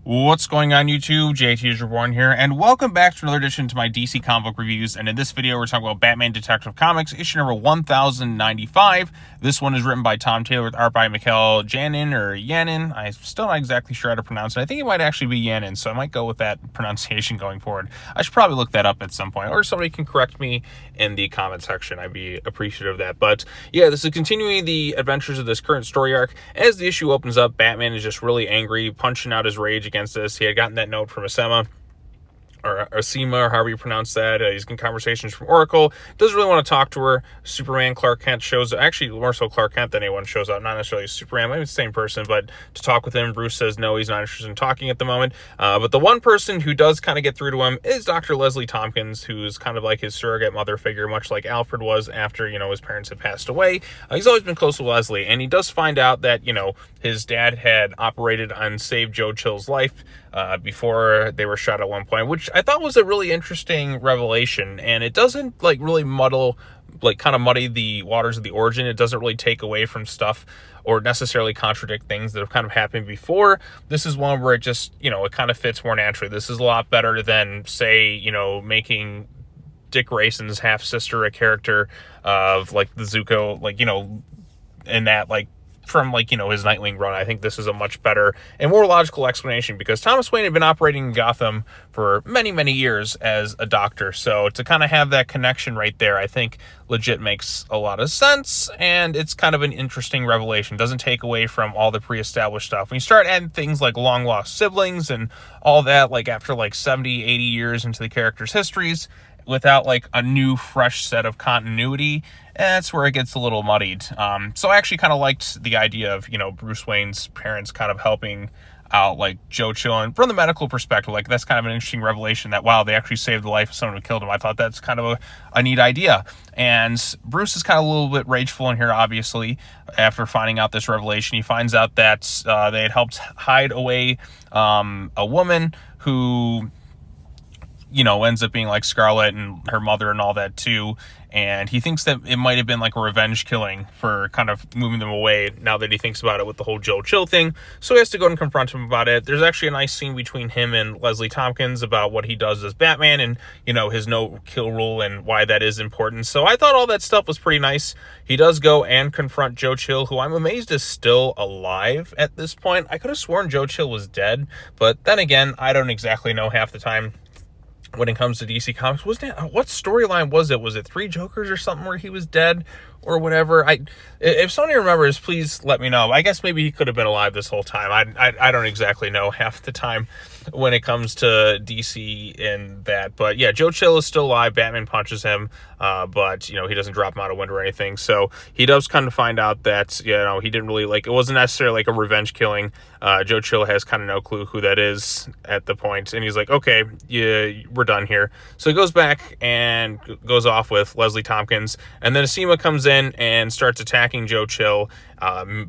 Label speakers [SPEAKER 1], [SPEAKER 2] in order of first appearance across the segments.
[SPEAKER 1] What's going on YouTube? JT is Reborn here, and welcome back to another edition to my DC comic book reviews. And in this video, we're talking about Batman Detective Comics, issue number 1095. This one is written by Tom Taylor with art by Mikhail Yanin. I'm still not exactly sure how to pronounce it. I think it might actually be Yanin, so I might go with that pronunciation going forward. I should probably look that up at some point, or somebody can correct me in the comment section. I'd be appreciative of that. But yeah, this is continuing the adventures of this current story arc. As the issue opens up, Batman is just really angry, punching out his rage against this. He had gotten that note from Asema, or Asema, or however you pronounce that. He's getting conversations from Oracle. Doesn't really want to talk to her. Superman, Clark Kent shows up. Actually, more so Clark Kent than anyone shows up. Not necessarily Superman, maybe it's the same person, but to talk with him, Bruce says no, he's not interested in talking at the moment. But the one person who does kind of get through to him is Dr. Leslie Tompkins, who's kind of like his surrogate mother figure, much like Alfred was after, his parents had passed away. He's always been close to Leslie, and he does find out that, his dad had operated on saved Joe Chill's life before they were shot at one point, which I thought was a really interesting revelation. And it doesn't really muddy the waters of the origin. It doesn't really take away from stuff or necessarily contradict things that have kind of happened before. This is one where it just, it kind of fits more naturally. This is a lot better than, say, making Dick Grayson's half-sister a character of the Zuko, in that from his Nightwing run. I think this is a much better and more logical explanation, because Thomas Wayne had been operating in Gotham for many years as a doctor, so to kind of have that connection right there, I think legit makes a lot of sense, and it's kind of an interesting revelation. Doesn't take away from all the pre-established stuff. When you start adding things like long lost siblings and all that, after 70-80 years into the characters' histories, without a new fresh set of continuity, that's where it gets a little muddied. So I actually kind of liked the idea of, Bruce Wayne's parents kind of helping out Joe Chill, and from the medical perspective, that's kind of an interesting revelation that, wow, they actually saved the life of someone who killed him. I thought that's kind of a neat idea. And Bruce is kind of a little bit rageful in here, obviously, after finding out this revelation. He finds out that they had helped hide away a woman who ends up being Scarlet and her mother and all that too. And he thinks that it might have been a revenge killing for kind of moving them away, now that he thinks about it with the whole Joe Chill thing. So he has to go and confront him about it. There's actually a nice scene between him and Leslie Tompkins about what he does as Batman and, his no-kill rule and why that is important. So I thought all that stuff was pretty nice. He does go and confront Joe Chill, who I'm amazed is still alive at this point. I could have sworn Joe Chill was dead, but then again, I don't exactly know half the time when it comes to DC Comics. Wasn't it, what storyline was it? Was it Three Jokers or something where he was dead or whatever? If somebody remembers, please let me know. I guess maybe he could have been alive this whole time. I don't exactly know half the time when it comes to DC and that. But yeah, Joe Chill is still alive. Batman punches him, but he doesn't drop him out a window or anything. So he does kind of find out that, he didn't really it wasn't necessarily a revenge killing. Joe Chill has kind of no clue who that is at the point, and he's like, okay, yeah, we're done here. So he goes back and goes off with Leslie Tompkins, and then Asema comes in and starts attacking Joe Chill,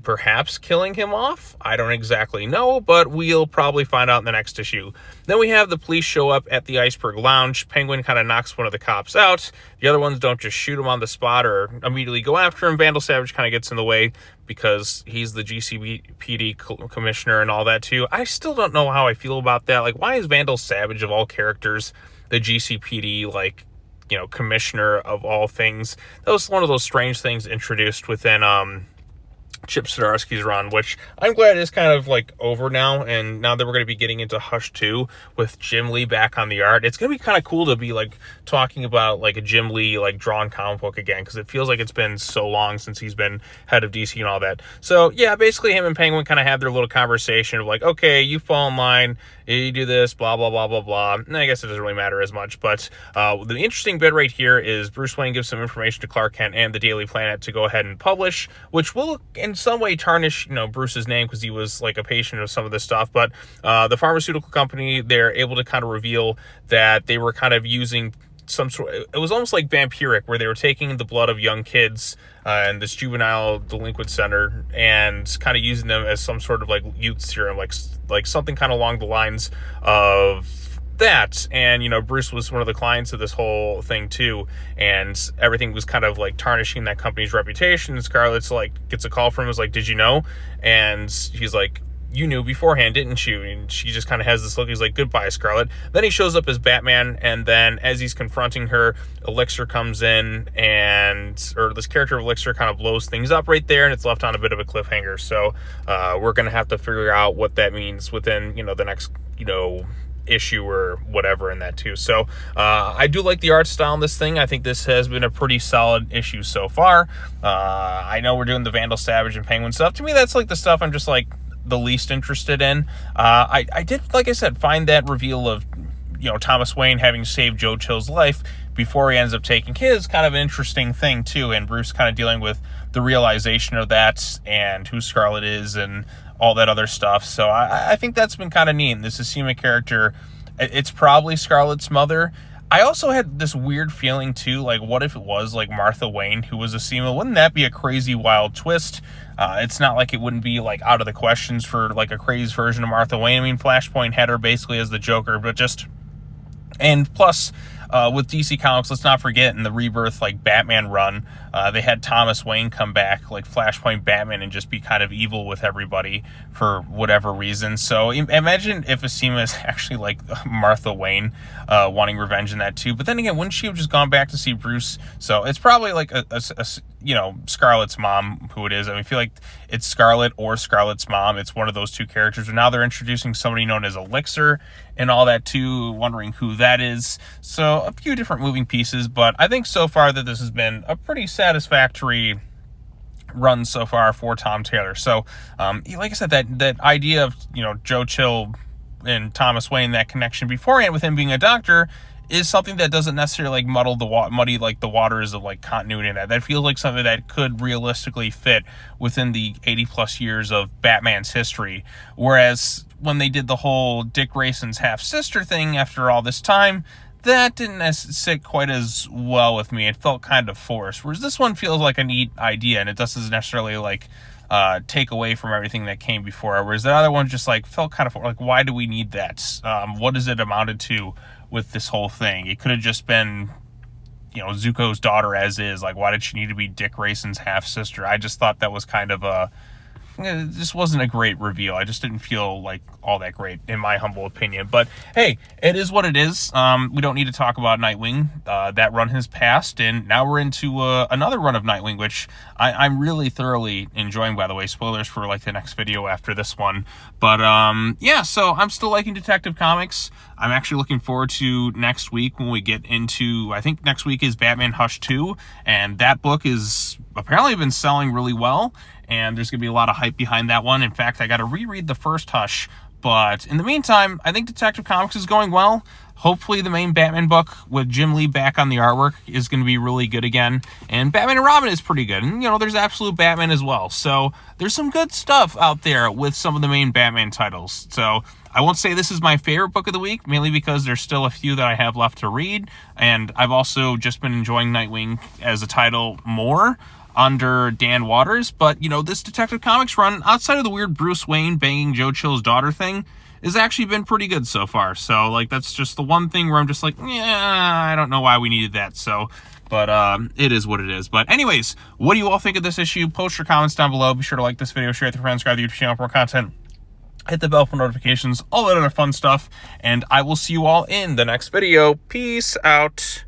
[SPEAKER 1] perhaps killing him off. I don't exactly know, but we'll probably find out in the next issue. Then we have the police show up at the Iceberg Lounge. Penguin kind of knocks one of the cops out. The other ones don't just shoot him on the spot or immediately go after him. Vandal Savage kind of gets in the way because he's the GCPD commissioner and all that too. I still don't know how I feel about that. Why is Vandal Savage, of all characters, the GCPD, commissioner of all things? That was one of those strange things introduced within Chip Zdarsky's run, which I'm glad is kind of over now, and now that we're going to be getting into Hush 2 with Jim Lee back on the art, it's going to be kind of cool to be talking about a Jim Lee drawn comic book again, because it feels like it's been so long since he's been head of DC and all that. So yeah, basically him and Penguin kind of have their little conversation of okay, you fall in line, you do this, blah blah blah blah blah. And I guess it doesn't really matter as much, but the interesting bit right here is Bruce Wayne gives some information to Clark Kent and the Daily Planet to go ahead and publish, which will in some way tarnish Bruce's name, because he was a patient of some of this stuff. But the pharmaceutical company, they're able to kind of reveal that they were kind of using some sort, it was almost like vampiric, where they were taking the blood of young kids in this juvenile delinquent center and kind of using them as some sort of youth serum, like something kind of along the lines of that. And Bruce was one of the clients of this whole thing too, and everything was kind of tarnishing that company's reputation. And Scarlett's gets a call from him, is did you know? And he's like, you knew beforehand, didn't you? And she just kind of has this look. He's like, goodbye, Scarlet. Then he shows up as Batman, and then as he's confronting her, Elixir comes in, or this character of Elixir kind of blows things up right there, and it's left on a bit of a cliffhanger. So we're going to have to figure out what that means within, the next, issue or whatever in that too. So I do like the art style in this thing. I think this has been a pretty solid issue so far. I know we're doing the Vandal Savage and Penguin stuff. To me, that's like the stuff I'm just like the least interested in. I did, like I said, find that reveal of Thomas Wayne having saved Joe Chill's life before he ends up taking his kind of an interesting thing too, and Bruce kind of dealing with the realization of that and who Scarlet is and all that other stuff. So I think that's been kind of neat. This Asema character, it's probably Scarlet's mother. I also had this weird feeling too, like what if it was like Martha Wayne who was Asema? Wouldn't that be a crazy wild twist? It's not like it wouldn't be like out of the questions for like a crazy version of Martha Wayne. I mean, Flashpoint had her basically as the Joker, but just, and plus with DC Comics, let's not forget in the Rebirth like Batman run, they had Thomas Wayne come back like Flashpoint Batman and just be kind of evil with everybody for whatever reason. So imagine if Asema is actually like Martha Wayne wanting revenge in that too. But then again, wouldn't she have just gone back to see Bruce? So it's probably like a Scarlet's mom who it is. I mean, I feel like it's Scarlet or Scarlet's mom. It's one of those two characters. But now they're introducing somebody known as Elixir and all that too, wondering who that is. So a few different moving pieces, but I think so far that this has been a pretty satisfactory run so far for Tom Taylor. So like I said, that idea of Joe Chill and Thomas Wayne, that connection beforehand with him being a doctor, is something that doesn't necessarily like muddy like the waters of like continuity in that feels like something that could realistically fit within the 80 plus years of Batman's history. Whereas when they did the whole Dick Grayson's half sister thing after all this time, that didn't sit quite as well with me. It felt kind of forced. Whereas this one feels like a neat idea, and it doesn't necessarily like take away from everything that came before. Whereas the other one just like felt kind of like, why do we need that? What is it amounted to with this whole thing? It could have just been, Zuko's daughter as is. Like, why did she need to be Dick Grayson's half sister? I just thought that was kind of it just wasn't a great reveal. I just didn't feel like all that great, in my humble opinion. But hey, it is what it is. We don't need to talk about Nightwing. That run has passed, and now we're into another run of Nightwing, which I'm really thoroughly enjoying, by the way. Spoilers for like the next video after this one. But yeah, so I'm still liking Detective Comics. I'm actually looking forward to next week when we get into, I think next week is Batman Hush 2, and that book is apparently been selling really well, and there's going to be a lot of hype behind that one. In fact, I got to reread the first Hush, but in the meantime, I think Detective Comics is going well. Hopefully the main Batman book with Jim Lee back on the artwork is going to be really good again. And Batman and Robin is pretty good. And, there's Absolute Batman as well. So there's some good stuff out there with some of the main Batman titles. So I won't say this is my favorite book of the week, mainly because there's still a few that I have left to read. And I've also just been enjoying Nightwing as a title more under Dan Waters. But, this Detective Comics run, outside of the weird Bruce Wayne banging Joe Chill's daughter thing, has actually been pretty good so far. So, like, that's just the one thing where I'm just like, yeah, I don't know why we needed that. So, but it is what it is. But anyways, what do you all think of this issue? Post your comments down below. Be sure to like this video, share it with your friends, subscribe to the YouTube channel for more content. Hit the bell for notifications, all that other fun stuff. And I will see you all in the next video. Peace out.